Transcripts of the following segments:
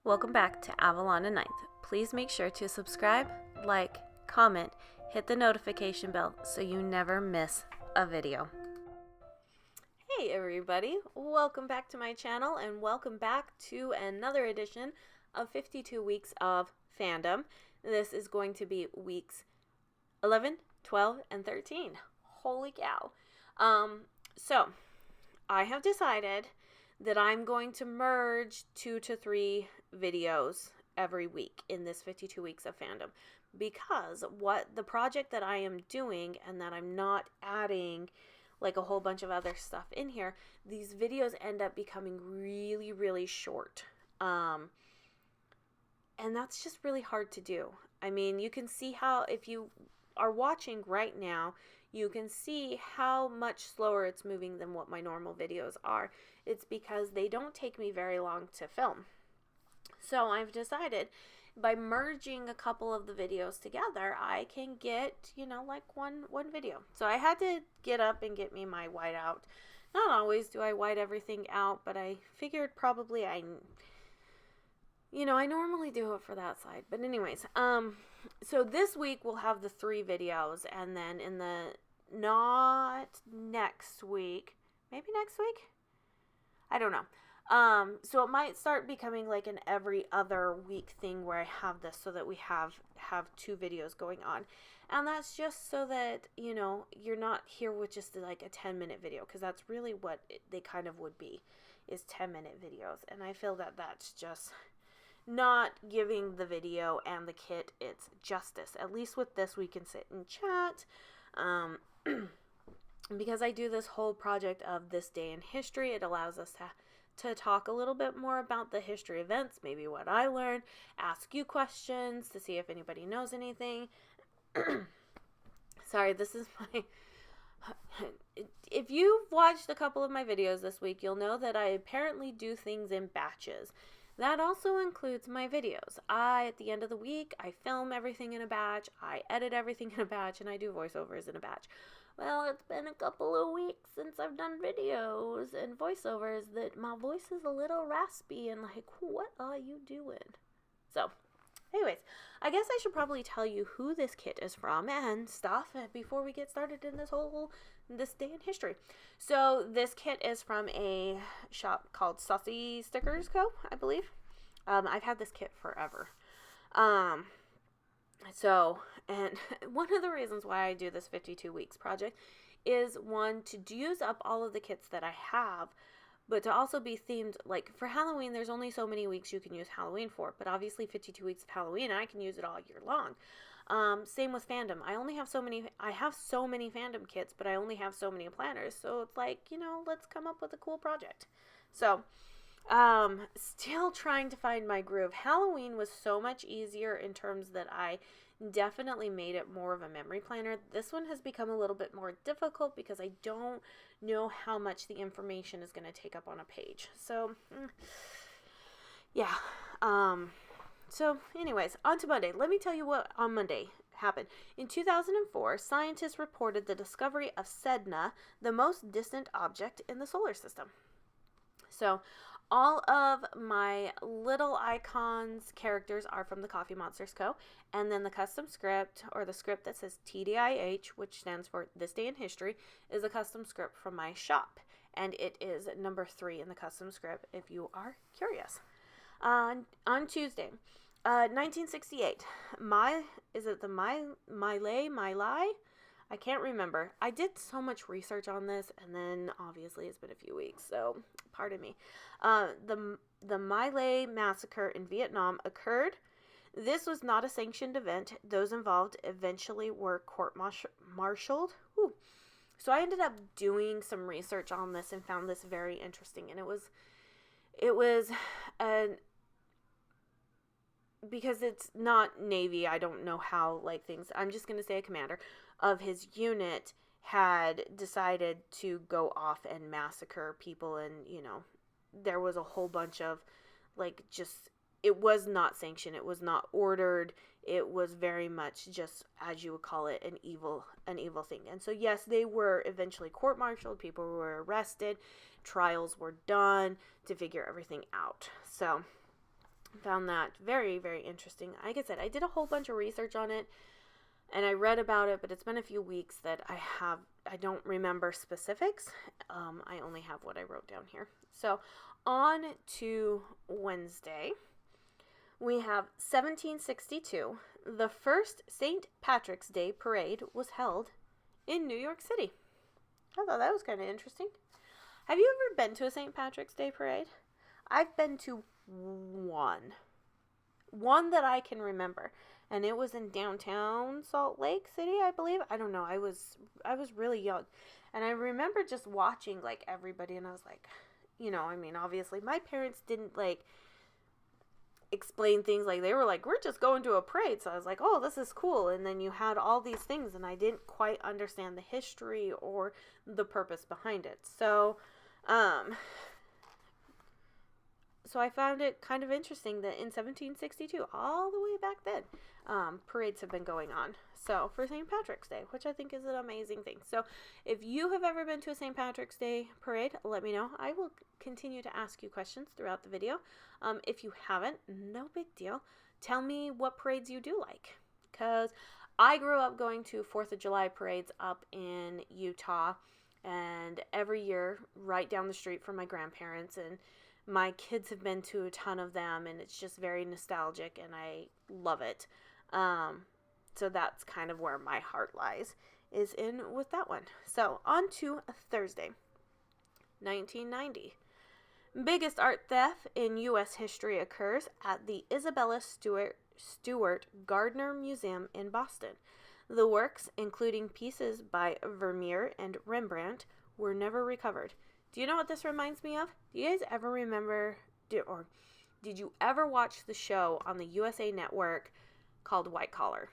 Welcome back to Avalon and Ninth. Please make sure to subscribe, like, comment, hit the notification bell so you never miss a video. Hey everybody, welcome back to my channel and welcome back to another edition of 52 Weeks of Fandom. This is going to be weeks 11, 12, and 13. Holy cow. So I have decided that I'm going to merge 2 to 3 videos every week in this 52 Weeks of Fandom, because what the project that I am doing and that I'm not adding like a whole bunch of other stuff in here, these videos end up becoming really, really short. And that's just really hard to do. I mean, you can see how, if you are watching right now, you can see how much slower it's moving than what my normal videos are. It's because they don't take me very long to film. So I've decided by merging a couple of the videos together, I can get, like one video. So I had to get up and get me my whiteout. Not always do I white everything out, but I figured probably I normally do it for that side. But anyways, so this week we'll have the 3 videos, and then in the not next week, maybe next week? I don't know. So it might start becoming like an every other week thing where I have this so that we have 2 videos going on. And that's just so that, you're not here with just like a 10-minute video, because that's really what they kind of would be, is 10-minute videos. And I feel that that's just not giving the video and the kit its justice. At least with this, we can sit and chat. Because I do this whole project of this day in history, it allows us to talk a little bit more about the history events, maybe what I learned, ask you questions to see if anybody knows anything. Sorry, this is my... If you've watched a couple of my videos this week, you'll know that I apparently do things in batches. That also includes my videos. At the end of the week, I film everything in a batch, I edit everything in a batch, and I do voiceovers in a batch. Well, it's been a couple of weeks since I've done videos and voiceovers that my voice is a little raspy and like, what are you doing? So, anyways, I guess I should probably tell you who this kit is from and stuff before we get started in this day in history. So this kit is from a shop called Saucy Stickers Co, I believe. I've had this kit forever. And one of the reasons why I do this 52 weeks project is, one, to use up all of the kits that I have, but to also be themed. Like for Halloween, there's only so many weeks you can use Halloween for, but obviously 52 weeks of Halloween, I can use it all year long. Same with fandom. I have so many fandom kits, but I only have so many planners. So it's like, let's come up with a cool project. So, still trying to find my groove. Halloween was so much easier in terms that I definitely made it more of a memory planner. This one has become a little bit more difficult because I don't know how much the information is going to take up on a page. So, yeah. So anyways, on to Monday. Let me tell you what on Monday happened. In 2004, scientists reported the discovery of Sedna, the most distant object in the solar system. So all of my little icons characters are from the Coffee Monsters Co. And then the custom script, or the script that says TDIH, which stands for This Day in History, is a custom script from my shop. And it is number 3 in the custom script if you are curious. On Tuesday, 1968, Miley? I can't remember. I did so much research on this, and then obviously it's been a few weeks, so pardon me. The Miley massacre in Vietnam occurred. This was not a sanctioned event. Those involved eventually were court-martialed. So I ended up doing some research on this and found this very interesting, and it was because it's not Navy, I don't know how, I'm just going to say a commander of his unit had decided to go off and massacre people, and, there was a whole bunch of, it was not sanctioned, it was not ordered, it was very much just, as you would call it, an evil thing. And so, yes, they were eventually court-martialed, people were arrested, trials were done to figure everything out. So, Found that very, very interesting. Like I said, I did a whole bunch of research on it, and I read about it, but it's been a few weeks that I don't remember specifics. I only have what I wrote down here. So on to Wednesday, we have 1762. The first St. Patrick's Day parade was held in New York City. I thought that was kind of interesting. Have you ever been to a St. Patrick's Day parade? I've been to one that I can remember, and it was in downtown Salt Lake City, I believe. I don't know. I was really young, and I remember just watching like everybody, and I was like, I mean, obviously my parents didn't like explain things. Like, they were like, we're just going to a parade. So I was like, oh, this is cool. And then you had all these things, and I didn't quite understand the history or the purpose behind it. So I found it kind of interesting that in 1762, all the way back then, parades have been going on. So for St. Patrick's Day, which I think is an amazing thing. So if you have ever been to a St. Patrick's Day parade, let me know. I will continue to ask you questions throughout the video. If you haven't, no big deal. Tell me what parades you do like. Because I grew up going to 4th of July parades up in Utah, and every year right down the street from my grandparents, and my kids have been to a ton of them, and it's just very nostalgic, and I love it. So that's kind of where my heart lies, is in with that one. So on to Thursday, 1990. Biggest art theft in U.S. history occurs at the Isabella Stewart Gardner Museum in Boston. The works, including pieces by Vermeer and Rembrandt, were never recovered. Do you know what this reminds me of? Do you guys ever remember, or did you ever watch the show on the USA Network called White Collar?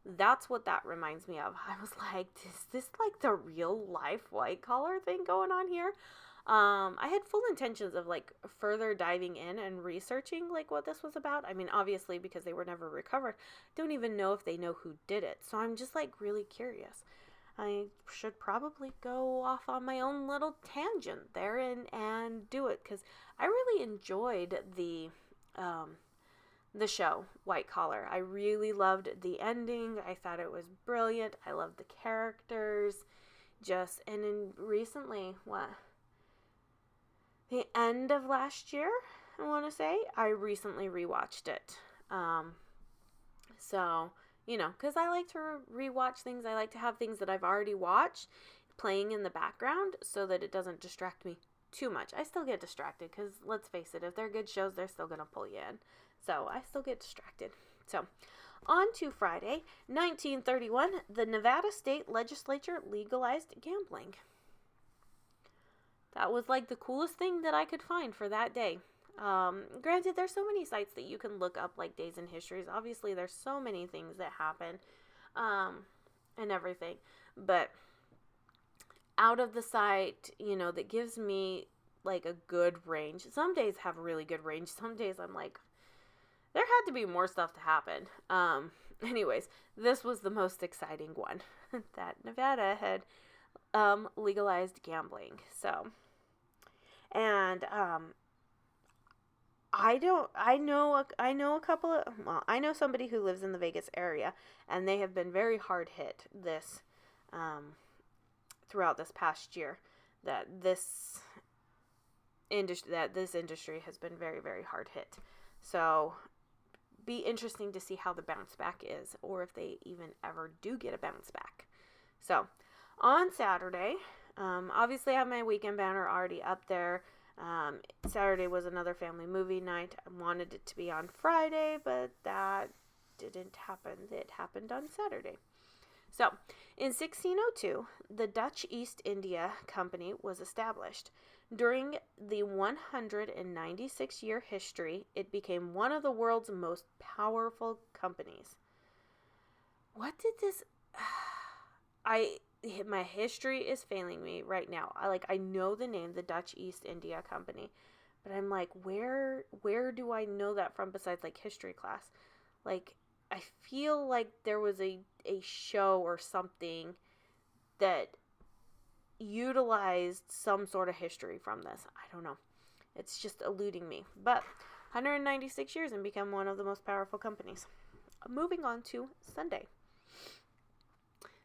That's what that reminds me of. I was like, is this like the real life white collar thing going on here? I had full intentions of like further diving in and researching like what this was about. I mean, obviously, because they were never recovered, don't even know if they know who did it. So I'm just like really curious. I should probably go off on my own little tangent there and do it, because I really enjoyed the show White Collar. I really loved the ending. I thought it was brilliant. I loved the characters. Recently, the end of last year, I want to say, I recently rewatched it. So, because I like to rewatch things. I like to have things that I've already watched playing in the background so that it doesn't distract me too much. I still get distracted because, let's face it, if they're good shows, they're still going to pull you in. So I still get distracted. So on to Friday, 1931, the Nevada State Legislature legalized gambling. That was like the coolest thing that I could find for that day. Granted, there's so many sites that you can look up, like days in histories. Obviously, there's so many things that happen, and everything. But out of the site, that gives me like a good range. Some days have really good range. Some days I'm like, there had to be more stuff to happen. Anyways, this was the most exciting one that Nevada had legalized gambling. So, and I know somebody who lives in the Vegas area, and they have been very hard hit throughout this past year. That this industry has been very, very hard hit. So, be interesting to see how the bounce back is, or if they even ever do get a bounce back. So, on Saturday, obviously I have my weekend banner already up there. Saturday was another family movie night. I wanted it to be on Friday, but that didn't happen. It happened on Saturday. So, in 1602, the Dutch East India Company was established. During the 196-year history, it became one of the world's most powerful companies. What did this... my history is failing me right now. I know the name, the Dutch East India Company, but I'm like, where do I know that from besides like history class? Like, I feel like there was a show or something that utilized some sort of history from this. I don't know. It's just eluding me. But 196 years and become one of the most powerful companies. Moving on to Sunday.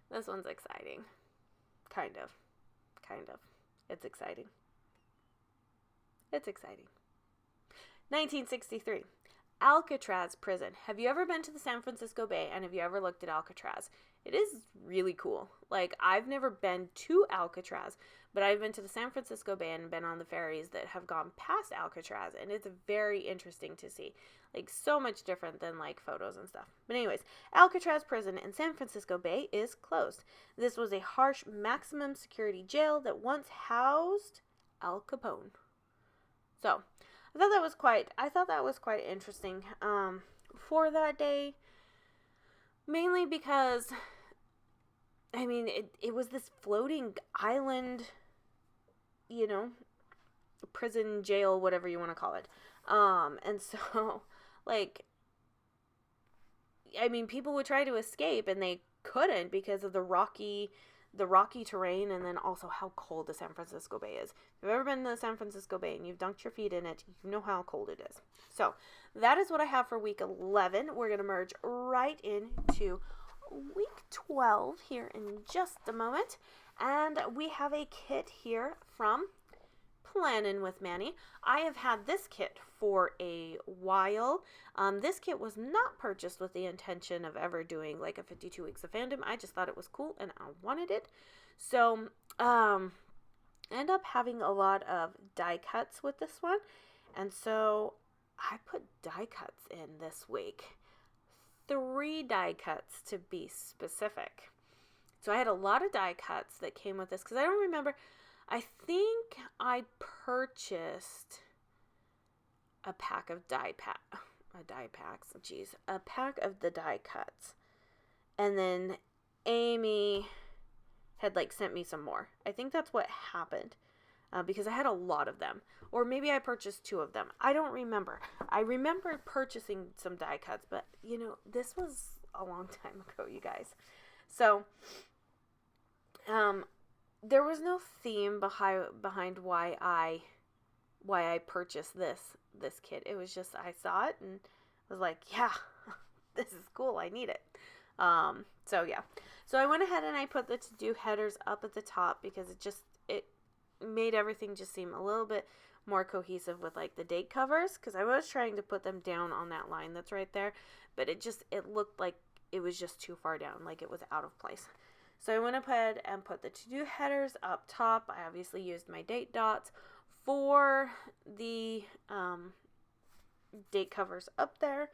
This one's exciting. Kind of. It's exciting. 1963. Alcatraz Prison. Have you ever been to the San Francisco Bay, and have you ever looked at Alcatraz? It is really cool. Like, I've never been to Alcatraz, but I've been to the San Francisco Bay and been on the ferries that have gone past Alcatraz, and it's very interesting to see. Like, so much different than, like, photos and stuff. But anyways, Alcatraz Prison in San Francisco Bay is closed. This was a harsh maximum security jail that once housed Al Capone. So, I thought that was quite interesting for that day, mainly because, I mean, it was this floating island, you know, prison, jail, whatever you want to call it. And so, like, I mean, people would try to escape and they couldn't because of the rocky terrain, and then also how cold the San Francisco Bay is. If you've ever been to the San Francisco Bay and you've dunked your feet in it, you know how cold it is. So that is what I have for week 11. We're going to merge right into week 12 here in just a moment. And we have a kit here from PlanninWithManny. I have had this kit for a while. This kit was not purchased with the intention of ever doing like a 52 weeks of fandom. I just thought it was cool and I wanted it. So, end up having a lot of die cuts with this one. And so I put die cuts in this week. 3 die cuts to be specific. So I had a lot of die cuts that came with this because I don't remember. I think I purchased a pack of a pack of the die cuts. And then Amy had like sent me some more. I think that's what happened because I had a lot of them. Or maybe I purchased 2 of them. I don't remember. I remember purchasing some die cuts, but you know, this was a long time ago, you guys. So, there was no theme behind why I purchased this kit. It was just I saw it and was like, yeah, this is cool. I need it. So yeah. So I went ahead and I put the to-do headers up at the top because it made everything just seem a little bit more cohesive with like the date covers, because I was trying to put them down on that line that's right there, but it looked like it was just too far down, like it was out of place. So I went ahead and put the to-do headers up top. I obviously used my date dots for the date covers up there.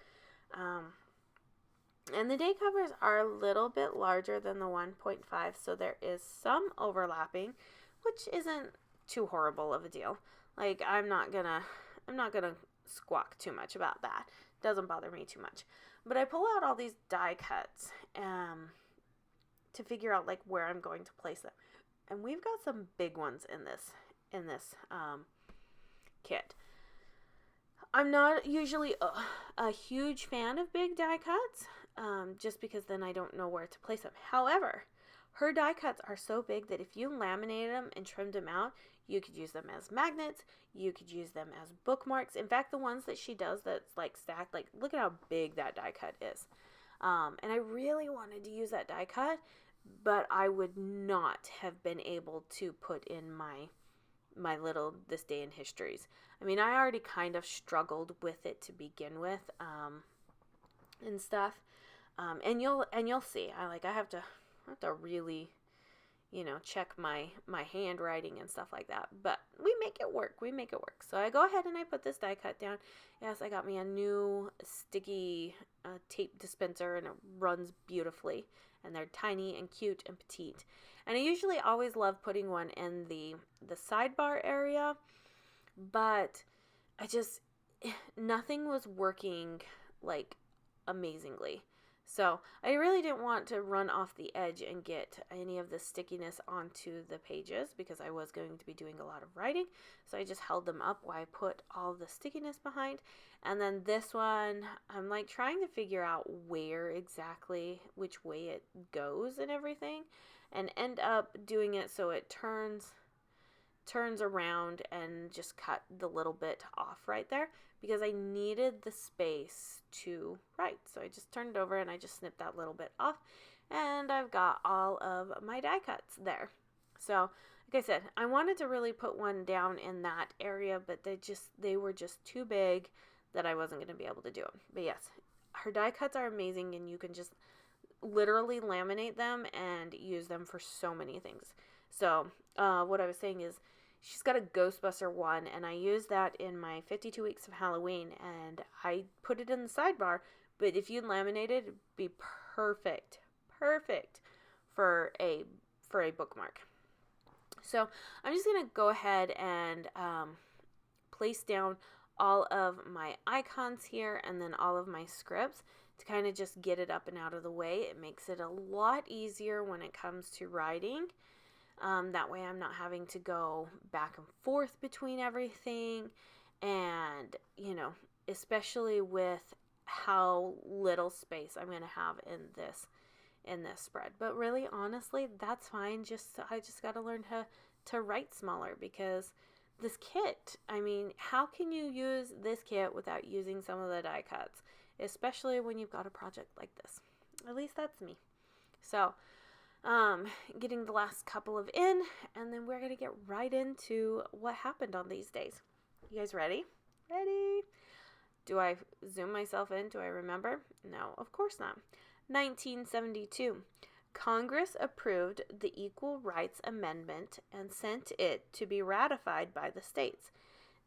And the date covers are a little bit larger than the 1.5, so there is some overlapping, which isn't too horrible of a deal. Like, I'm not gonna squawk too much about that. It doesn't bother me too much. But I pull out all these die cuts to figure out like where I'm going to place them. And we've got some big ones in this kit. I'm not usually a huge fan of big die cuts, just because then I don't know where to place them. However, her die cuts are so big that if you laminated them and trimmed them out, you could use them as magnets, you could use them as bookmarks. In fact, the ones that she does that's like stacked, like look at how big that die cut is. And I really wanted to use that die cut, but I would not have been able to put in my little this day in histories. I mean, I already kind of struggled with it to begin with, and stuff. And you'll see. I have to really, check my handwriting and stuff like that. But we make it work. So I go ahead and I put this die cut down. Yes, I got me a new sticky tape dispenser, and it runs beautifully. And they're tiny and cute and petite. And I usually always love putting one in the sidebar area, but nothing was working like amazingly. So I really didn't want to run off the edge and get any of the stickiness onto the pages because I was going to be doing a lot of writing. So I just held them up while I put all the stickiness behind. And then this one, I'm like trying to figure out where exactly, which way it goes and everything, and end up doing it so it turns turns around and just cut the little bit off right there because I needed the space to write. So I just turned it over and I just snipped that little bit off, and I've got all of my die cuts there. So like I said, I wanted to really put one down in that area, but they were just too big that I wasn't going to be able to do it. But yes, her die cuts are amazing, and you can just literally laminate them and use them for so many things. So what I was saying is, she's got a Ghostbuster one, and I used that in my 52 Weeks of Halloween, and I put it in the sidebar, but if you laminate it, it'd be perfect for a bookmark. So I'm just going to go ahead and place down all of my icons here and then all of my scripts to kind of just get it up and out of the way. It makes it a lot easier when it comes to writing. That way I'm not having to go back and forth between everything, and, especially with how little space I'm going to have in this spread. But really, honestly, that's fine. I just got to learn to write smaller, because this kit, how can you use this kit without using some of the die cuts, especially when you've got a project like this? At least that's me. So getting the last couple of in, and then we're going to get right into what happened on these days. You guys ready? Ready? Do I zoom myself in? Do I remember? No, of course not. 1972. Congress approved the Equal Rights Amendment and sent it to be ratified by the states.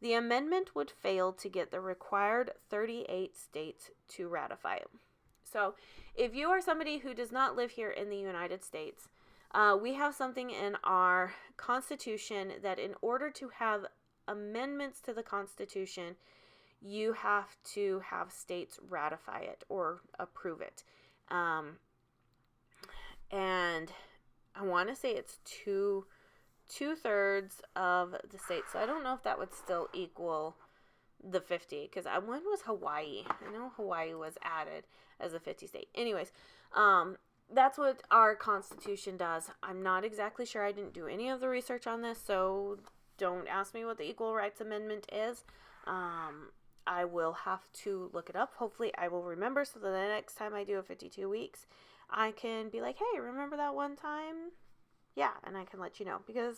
The amendment would fail to get the required 38 states to ratify it. So, if you are somebody who does not live here in the United States, we have something in our Constitution that in order to have amendments to the Constitution, you have to have states ratify it or approve it. And I want to say it's two-thirds of the states. So I don't know if that would still equal the 50, because one was Hawaii. I know Hawaii was added as a 50 state. Anyways, that's what our Constitution does. I'm not exactly sure. I didn't do any of the research on this, so don't ask me what the Equal Rights Amendment is. I will have to look it up. Hopefully I will remember, so that the next time I do a 52 weeks, I can be like, hey, remember that one time? Yeah, and I can let you know, because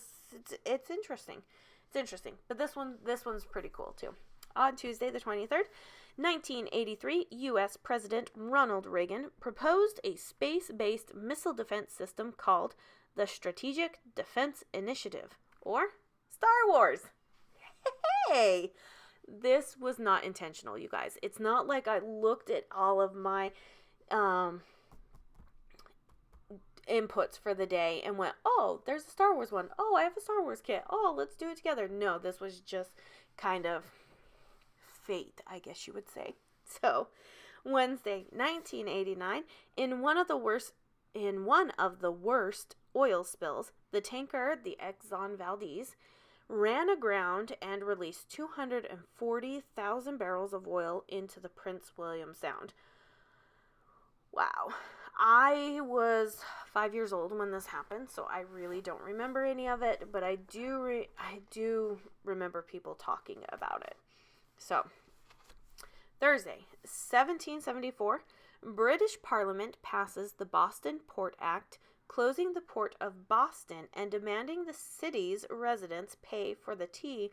it's interesting. It's interesting. But this one's pretty cool too. On Tuesday, the 23rd, 1983, U.S. President Ronald Reagan proposed a space-based missile defense system called the Strategic Defense Initiative, or Star Wars. Hey! This was not intentional, you guys. It's not like I looked at all of my inputs for the day and went, oh, there's a Star Wars one. Oh, I have a Star Wars kit. Oh, let's do it together. No, this was just kind of fate, I guess you would say. So, Wednesday, 1989, in one of the worst oil spills, the tanker, the Exxon Valdez, ran aground and released 240,000 barrels of oil into the Prince William Sound. Wow. I was 5 years old when this happened, so I really don't remember any of it, but I do remember people talking about it. So, Thursday, 1774, British Parliament passes the Boston Port Act, closing the port of Boston and demanding the city's residents pay for the tea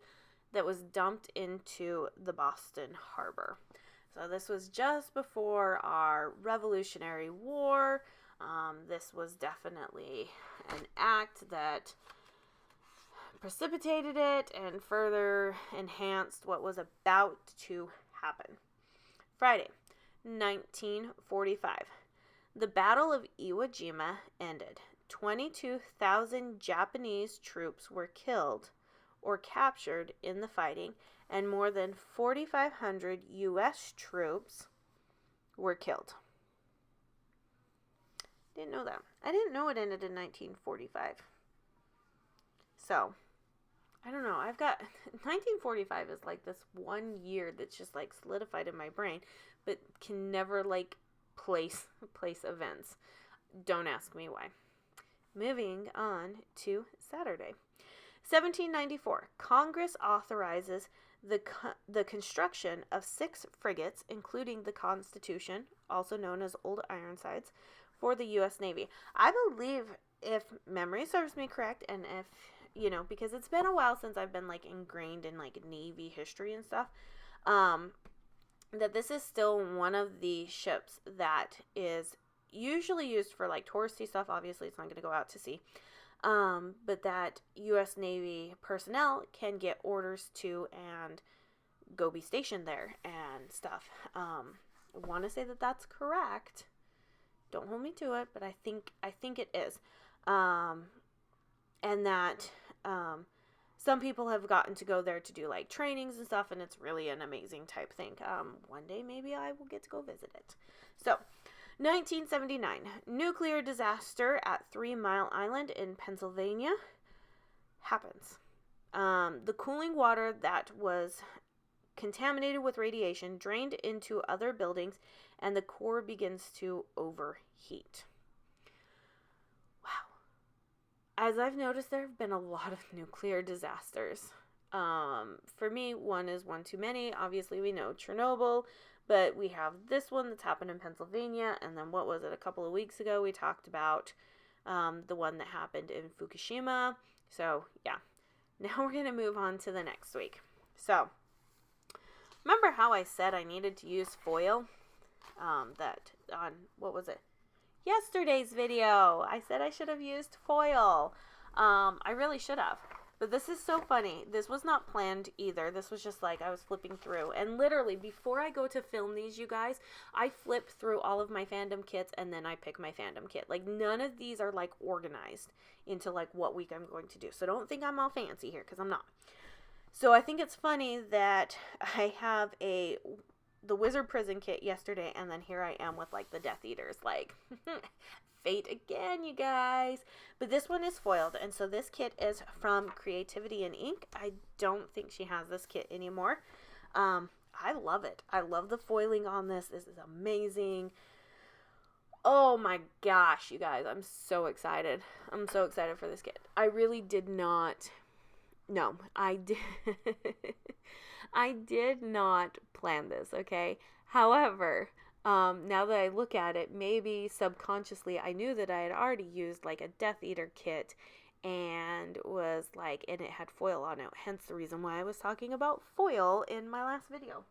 that was dumped into the Boston harbor. So this was just before our Revolutionary War. This was definitely an act that precipitated it and further enhanced what was about to happen. Friday, 1945. The Battle of Iwo Jima ended. 22,000 Japanese troops were killed or captured in the fighting, and more than 4,500 U.S. troops were killed. Didn't know that. I didn't know it ended in 1945. So, I don't know. I've got 1945 is like this one year that's just like solidified in my brain, but can never like place events. Don't ask me why. Moving on to Saturday. 1794, Congress authorizes the construction of 6 frigates, including the Constitution, also known as Old Ironsides, for the U.S. Navy. I believe, if memory serves me correct, and if, because it's been a while since I've been, like, ingrained in, like, Navy history and stuff, that this is still one of the ships that is usually used for, like, touristy stuff. Obviously, it's not going to go out to sea. But that U.S. Navy personnel can get orders to and go be stationed there and stuff. I want to say that that's correct. Don't hold me to it, but I think it is. And that some people have gotten to go there to do, like, trainings and stuff, and it's really an amazing type thing. One day maybe I will get to go visit it. So, 1979, nuclear disaster at 3 Mile Island in Pennsylvania happens. The cooling water that was contaminated with radiation drained into other buildings, and the core begins to overheat. Wow. As I've noticed, there have been a lot of nuclear disasters. For me, one is one too many. Obviously, we know Chernobyl. But we have this one that's happened in Pennsylvania, and then what was it, a couple of weeks ago, we talked about the one that happened in Fukushima. So, yeah. Now we're going to move on to the next week. So, remember how I said I needed to use foil? What was it? Yesterday's video. I said I should have used foil. I really should have. But this is so funny. This was not planned either. This was just like I was flipping through. And literally, before I go to film these, you guys, I flip through all of my fandom kits and then I pick my fandom kit. Like, none of these are, like, organized into, like, what week I'm going to do. So don't think I'm all fancy here, because I'm not. So I think it's funny that I have the Wizard Prison kit yesterday, and then here I am with, like, the Death Eaters. Like, fate again, you guys. But this one is foiled, and so this kit is from Creativity&Ink. I don't think she has this kit anymore. I love it. I love the foiling on this. This is amazing. Oh my gosh, you guys. I'm so excited. I'm so excited for this kit. I really did not... No, I did... I did not plan this, okay? However... now that I look at it, maybe subconsciously I knew that I had already used, like, a Death Eater kit and it had foil on it. Hence the reason why I was talking about foil in my last video.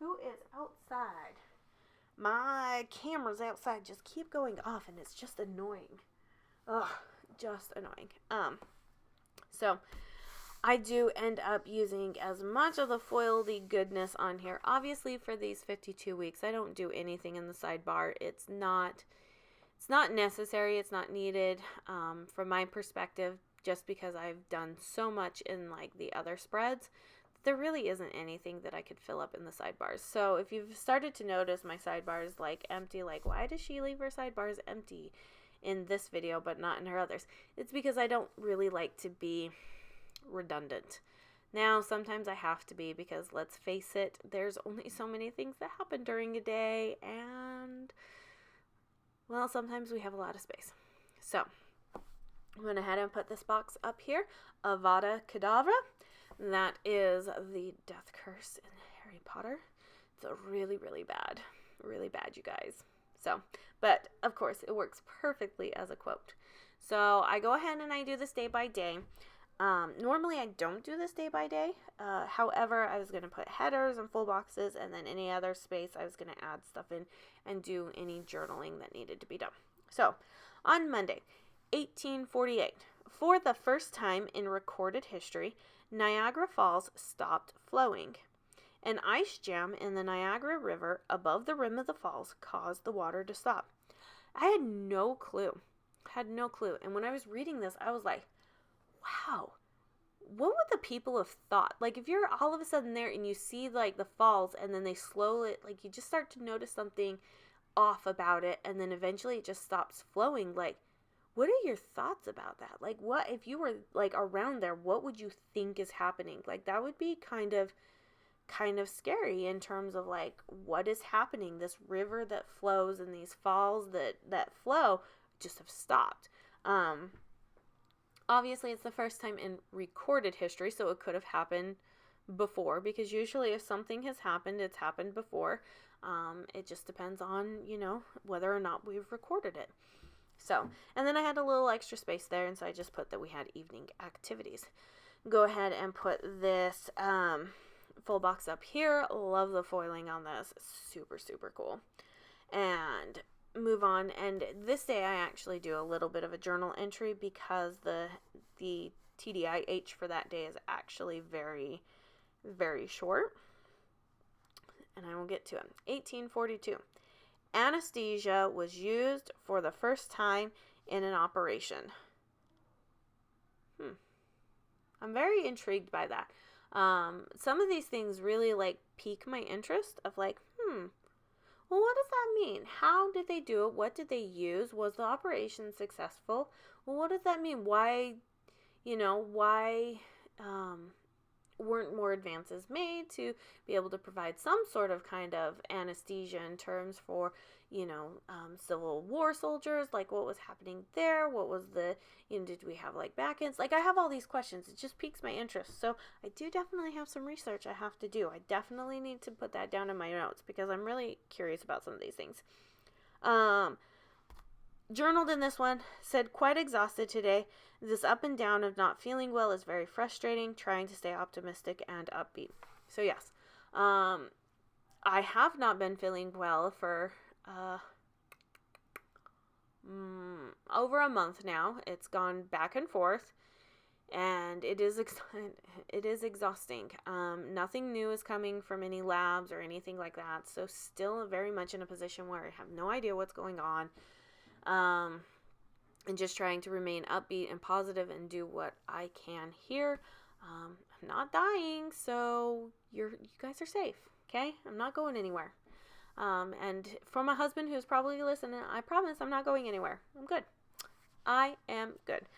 Who is outside? My camera's outside. Just keep going off and it's just annoying. Ugh, just annoying. So I do end up using as much of the foily goodness on here. Obviously, for these 52 weeks, I don't do anything in the sidebar. It's not necessary. It's not needed from my perspective, just because I've done so much in, like, the other spreads. There really isn't anything that I could fill up in the sidebars. So if you've started to notice my sidebars, like, empty, like, why does she leave her sidebars empty in this video but not in her others? It's because I don't really like to be redundant. Now, sometimes I have to be, because let's face it, there's only so many things that happen during a day, and, well, sometimes we have a lot of space. So, I went ahead and put this box up here, Avada Kedavra. That is the death curse in Harry Potter. It's really, really bad, you guys. So, but, of course, it works perfectly as a quote. So, I go ahead and I do this day by day. Normally I don't do this day by day. However, I was going to put headers and full boxes, and then any other space I was going to add stuff in and do any journaling that needed to be done. So, on Monday, 1848, for the first time in recorded history, Niagara Falls stopped flowing. An ice jam in the Niagara River above the rim of the falls caused the water to stop. I had no clue. And when I was reading this, I was like, wow, what would the people have thought? Like, if you're all of a sudden there and you see, like, the falls, and then they slow it, like, you just start to notice something off about it, and then eventually it just stops flowing. Like, what are your thoughts about that? Like, what, if you were, like, around there, what would you think is happening? Like, that would be kind of scary in terms of, like, what is happening? This river that flows and these falls that flow just have stopped. Obviously, it's the first time in recorded history, so it could have happened before, because usually if something has happened, it's happened before. It just depends on, whether or not we've recorded it. So, and then I had a little extra space there, and so I just put that we had evening activities. Go ahead and put this full box up here. Love the foiling on this. Super, super cool. And move on. And this day I actually do a little bit of a journal entry because the TDIH for that day is actually very, very short. And I will get to it. 1842. Anesthesia was used for the first time in an operation. I'm very intrigued by that. Some of these things really pique my interest of well, what does that mean? How did they do it? What did they use? Was the operation successful? Well, what does that mean? Why weren't more advances made to be able to provide some sort of kind of anesthesia in terms for, Civil War soldiers? What was happening there? What was did we have back ends? I have all these questions. It just piques my interest. So I do definitely have some research I have to do. I definitely need to put that down in my notes because I'm really curious about some of these things. Journaled in this one, said quite exhausted today. This up and down of not feeling well is very frustrating, trying to stay optimistic and upbeat. So yes, I have not been feeling well for over a month now. It's gone back and forth, and it is exhausting. Nothing new is coming from any labs or anything like that, so still very much in a position where I have no idea what's going on. And just trying to remain upbeat and positive and do what I can here. I'm not dying, so you guys are safe, okay? I'm not going anywhere. And for my husband who's probably listening, I promise I'm not going anywhere. I'm good. I am good.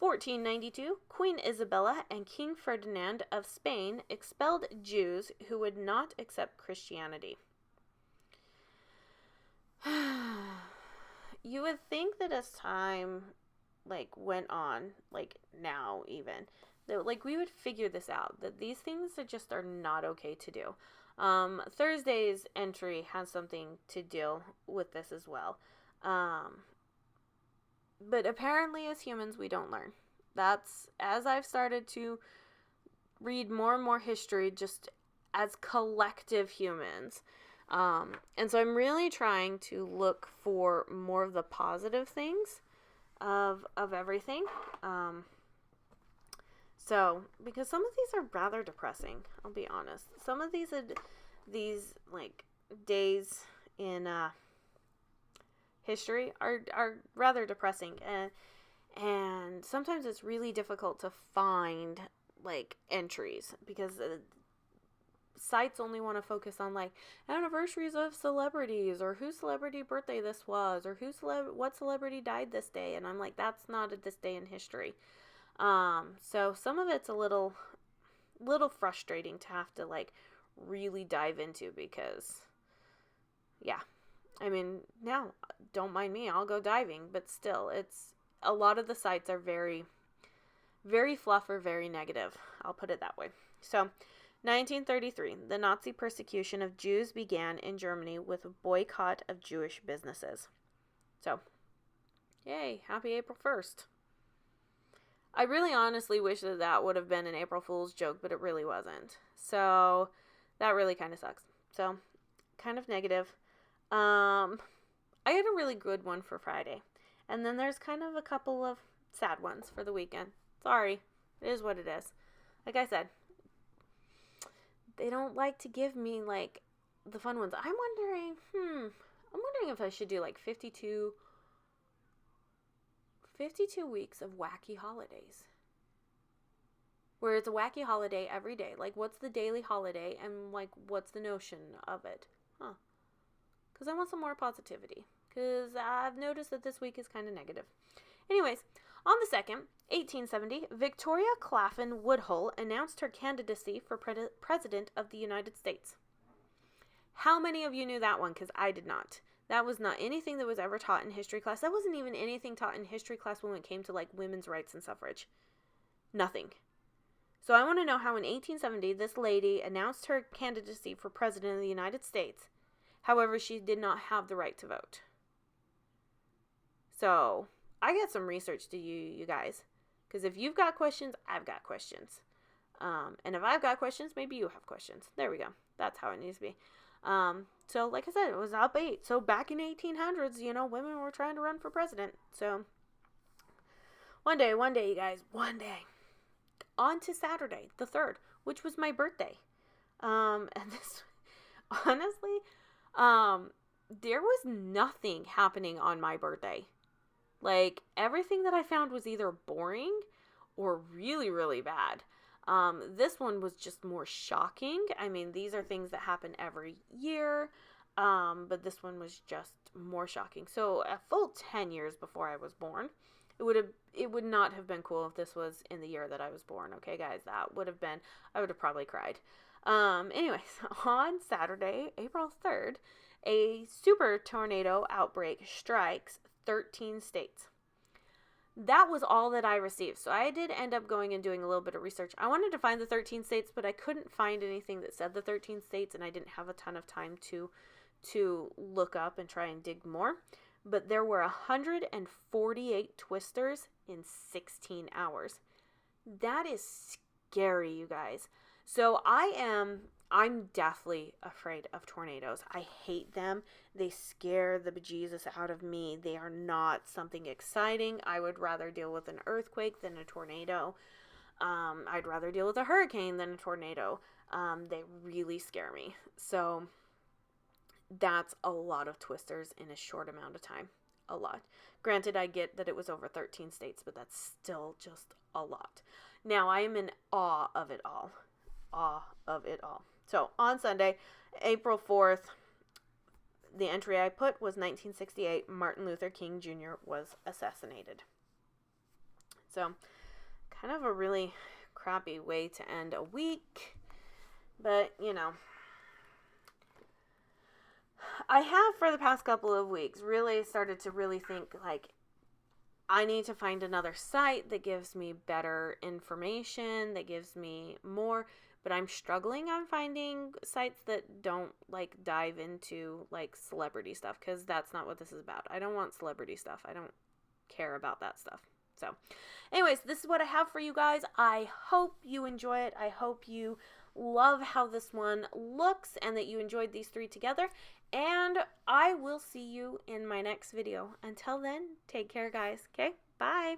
1492, Queen Isabella and King Ferdinand of Spain expelled Jews who would not accept Christianity. You would think that as time, went on, now even, that, we would figure this out, that these things are not okay to do. Thursday's entry has something to deal with this as well. But apparently as humans, we don't learn. That's, as I've started to read more and more history, just as collective humans, and so I'm really trying to look for more of the positive things of everything. So, because some of these are rather depressing, I'll be honest. Some of these days in history are rather depressing, and sometimes it's really difficult to find entries because sites only want to focus on anniversaries of celebrities or whose celebrity birthday this was or what celebrity died this day, and I'm that's not a this day in history. So some of it's a little frustrating to have to really dive into because now don't mind me, I'll go diving, but still it's a lot of the sites are very, very fluff or very negative. I'll put it that way. So 1933, the Nazi persecution of Jews began in Germany with a boycott of Jewish businesses. So, yay, happy April 1st. I really honestly wish that would have been an April Fool's joke, but it really wasn't. So, that really kind of sucks. So, kind of negative. I had a really good one for Friday. And then there's kind of a couple of sad ones for the weekend. Sorry, it is what it is. Like I said, they don't like to give me the fun ones. I'm wondering if I should do 52 weeks of wacky holidays. Where it's a wacky holiday every day. What's the daily holiday and what's the notion of it? Because I want some more positivity. Because I've noticed that this week is kind of negative. Anyways, on the 2nd, 1870, Victoria Claflin Woodhull announced her candidacy for President of the United States. How many of you knew that one? Because I did not. That was not anything that was ever taught in history class. That wasn't even anything taught in history class when it came to like women's rights and suffrage. Nothing. So I want to know how in 1870 this lady announced her candidacy for president of the United States. However, she did not have the right to vote. So I got some research to you guys. Because if you've got questions, I've got questions. And if I've got questions, maybe you have questions. There we go. That's how it needs to be. So like I said, it was up 8. So back in 1800s, you know, women were trying to run for president. So one day, you guys, one day. On to Saturday, the 3rd, which was my birthday. And this, honestly, there was nothing happening on my birthday. Like, everything that I found was either boring or really, really bad. This one was just more shocking. I mean, these are things that happen every year, but this one was just more shocking. So, a full 10 years before I was born, it would not have been cool if this was in the year that I was born. Okay, guys, I would have probably cried. Anyways, on Saturday, April 3rd, a super tornado outbreak strikes 13 states. That was all that I received. So I did end up going and doing a little bit of research. I wanted to find the 13 states, but I couldn't find anything that said the 13 states, and I didn't have a ton of time to look up and try and dig more. But there were 148 twisters in 16 hours. That is scary, you guys. So I'm deathly afraid of tornadoes. I hate them. They scare the bejesus out of me. They are not something exciting. I would rather deal with an earthquake than a tornado. I'd rather deal with a hurricane than a tornado. They really scare me. So that's a lot of twisters in a short amount of time. A lot. Granted, I get that it was over 13 states, but that's still just a lot. Now, I am in awe of it all. So, on Sunday, April 4th, the entry I put was 1968, Martin Luther King Jr. was assassinated. So, kind of a really crappy way to end a week, but, you know, I have for the past couple of weeks really started to really think, like, I need to find another site that gives me better information, that gives me more, but I'm struggling on finding sites that don't, like, dive into, like, celebrity stuff, because that's not what this is about. I don't want celebrity stuff. I don't care about that stuff. So, anyways, this is what I have for you guys. I hope you enjoy it. I hope you love how this one looks and that you enjoyed these 3 together. And I will see you in my next video. Until then, take care, guys. Okay? Bye.